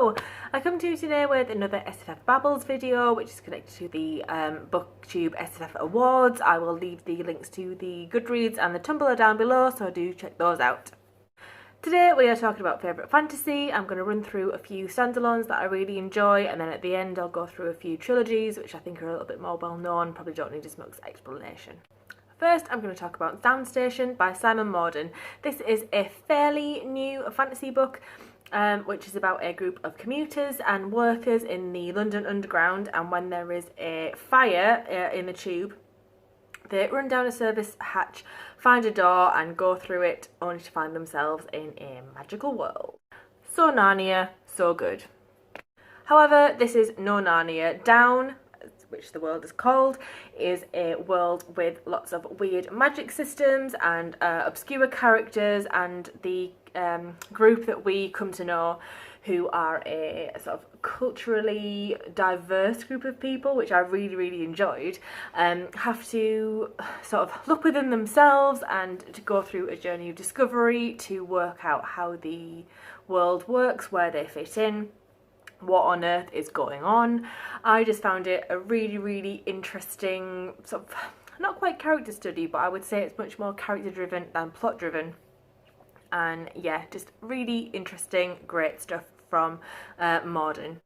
Hello! I come to you today with another SFF Babbles video, which is connected to the BookTube SFF Awards. I will leave the links to the Goodreads and the Tumblr down below, so do check those out. Today we are talking about favourite fantasy. I'm going to run through a few standalones that I really enjoy, and then at the end I'll go through a few trilogies, which I think are a little bit more well known, probably don't need as much explanation. First, I'm going to talk about Soundstation by Simon Morden. This is a fairly new fantasy book, which is about a group of commuters and workers in the London Underground, and when there is a fire in the tube, they run down a service hatch, find a door and go through it, only to find themselves in a magical world. So Narnia, so good. However, this is no Narnia. Down, which the world is called, is a world with lots of weird magic systems and obscure characters, and the group that we come to know, who are a sort of culturally diverse group of people, which I really enjoyed, have to sort of look within themselves and to go through a journey of discovery to work out how the world works, where they fit in, what on earth is going on. I just found it a really interesting sort of, not quite character study, but I would say it's much more character driven than plot driven. And yeah, just really interesting, great stuff from Morden.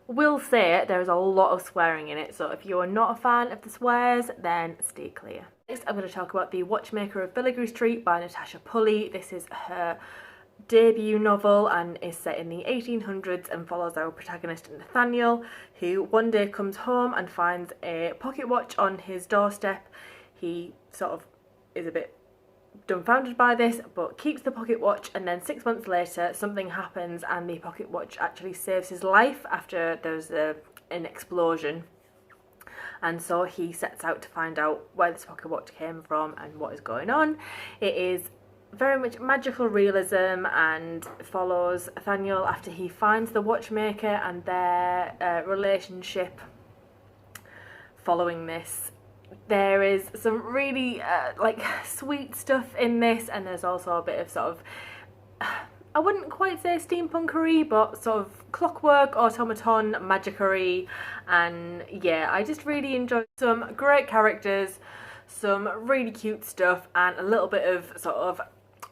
Will say there's a lot of swearing in it, so if you're not a fan of the swears, then stay clear. Next, I'm going to talk about The Watchmaker of Belarus Street by Natasha Pulley. This is her debut novel and is set in the 1800s and follows our protagonist Nathaniel, who one day comes home and finds a pocket watch on his doorstep. He sort of is a bit dumbfounded by this, but keeps the pocket watch, and then 6 months later something happens and the pocket watch actually saves his life after there's an explosion, and so he sets out to find out where this pocket watch came from and what is going on. It is very much magical realism and follows Nathaniel after he finds the watchmaker and their relationship following this. There is some really like sweet stuff in this, and there's also a bit of sort of, I wouldn't quite say steampunkery, but sort of clockwork, automaton, magicery, and yeah, I just really enjoyed some great characters, some really cute stuff, and a little bit of sort of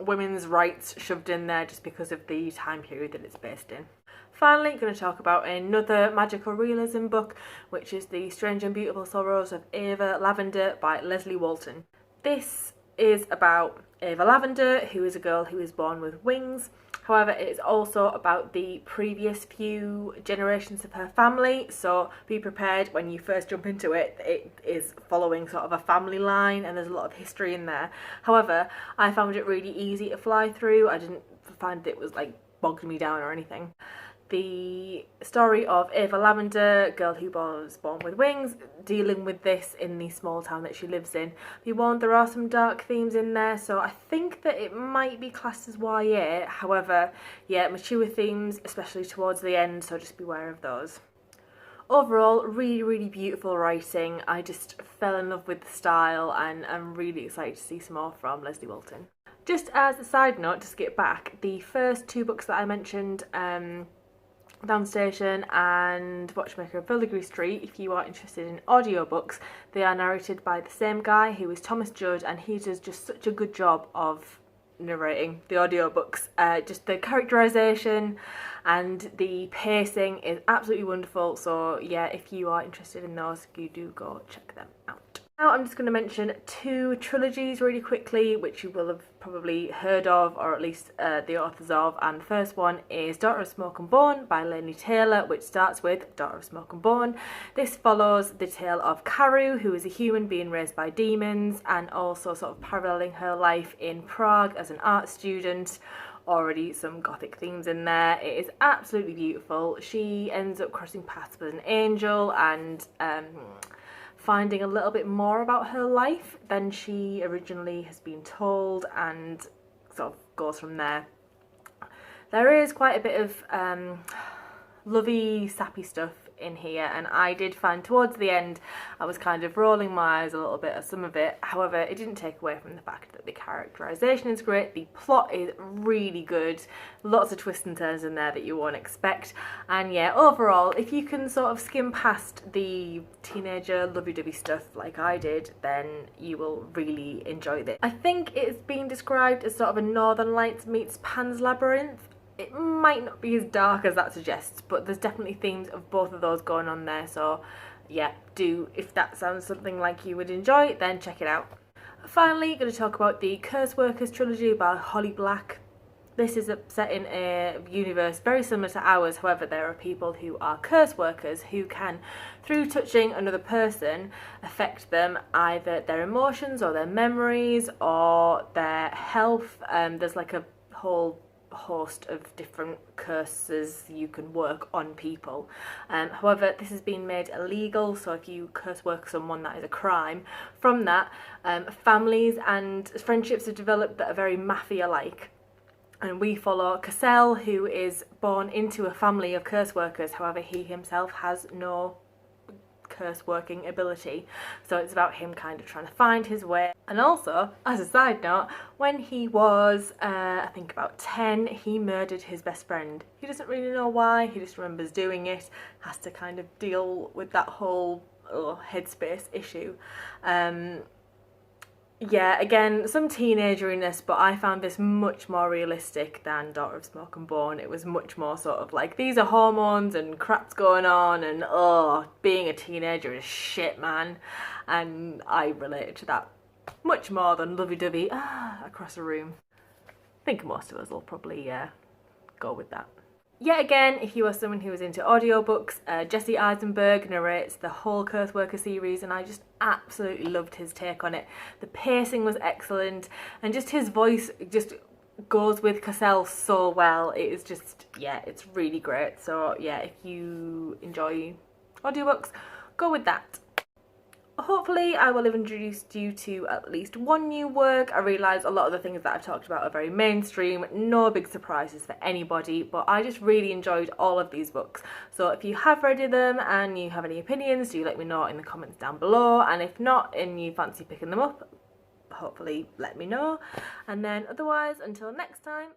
women's rights shoved in there just because of the time period that it's based in. Finally, I'm going to talk about another magical realism book, which is The Strange and Beautiful Sorrows of Ever Lavender by Lesley Walton. This is about Ever Lavender, who is a girl who is born with wings. However, it is also about the previous few generations of her family, so be prepared when you first jump into it. It is following sort of a family line and there's a lot of history in there. However, I found it really easy to fly through. I didn't find it was like bogged me down or anything. The story of Ever Lavender, girl who was born with wings, dealing with this in the small town that she lives in. Be warned, there are some dark themes in there, so I think that it might be classed as YA. However, yeah, mature themes, especially towards the end, so just beware of those. Overall, really beautiful writing. I just fell in love with the style, and I'm really excited to see some more from Lesley Walton. Just as a side note, to skip back, the first two books that I mentioned, Soundstation and Watchmaker of Belarus Street, if you are interested in audiobooks, they are narrated by the same guy, who is Thomas Judd, and he does just such a good job of narrating the audiobooks. Just the characterization and the pacing is absolutely wonderful, so yeah, if you are interested in those, you do go check them out. Now I'm just going to mention two trilogies really quickly, which you will have probably heard of, or at least the authors of, and the first one is Daughter of Smoke and Bone by Laini Taylor, which starts with Daughter of Smoke and Bone. This follows the tale of Karu, who is a human being raised by demons, and also sort of paralleling her life in Prague as an art student. Already some gothic themes in there. It is absolutely beautiful. She ends up crossing paths with an angel and finding a little bit more about her life than she originally has been told, and sort of goes from there. There is quite a bit of lovey, sappy stuff in here, and I did find towards the end I was kind of rolling my eyes a little bit at some of it. However, it didn't take away from the fact that the characterization is great, the plot is really good, lots of twists and turns in there that you won't expect, and yeah, overall, if you can sort of skim past the teenager lovey-dovey stuff like I did, then you will really enjoy this. I think it's been described as sort of a Northern Lights meets Pan's Labyrinth. It might not be as dark as that suggests, but there's definitely themes of both of those going on there, so yeah, if that sounds something like you would enjoy, then check it out. Finally, going to talk about the Curse Workers trilogy by Holly Black. This is set in a universe very similar to ours, however there are people who are curse workers who can, through touching another person, affect them, either their emotions or their memories or their health. There's like a whole host of different curses you can work on people. However, this has been made illegal, so if you curse work someone, that is a crime. From that, families and friendships have developed that are very mafia-like. And we follow Cassell, who is born into a family of curse workers. However, he himself has no curse working ability, so it's about him kind of trying to find his way. And also, as a side note, when he was I think about 10, he murdered his best friend. He doesn't really know why, he just remembers doing it, has to kind of deal with that whole headspace issue. Yeah, again, some teenageriness, but I found this much more realistic than Daughter of Smoke and Bone. It was much more sort of like, these are hormones and crap's going on, and being a teenager is shit, man. And I related to that much more than lovey-dovey across a room. I think most of us will probably go with that. Yet again, if you are someone who is into audiobooks, Jesse Eisenberg narrates the whole Curse Worker series, and I just absolutely loved his take on it. The pacing was excellent, and just his voice just goes with Cassell so well. It is just, yeah, it's really great. So yeah, if you enjoy audiobooks, go with that. Hopefully I will have introduced you to at least one new work. I realise a lot of the things that I've talked about are very mainstream, no big surprises for anybody, but I just really enjoyed all of these books. So if you have read them and you have any opinions, do let me know in the comments down below, and if not and you fancy picking them up, hopefully let me know. And then otherwise, until next time,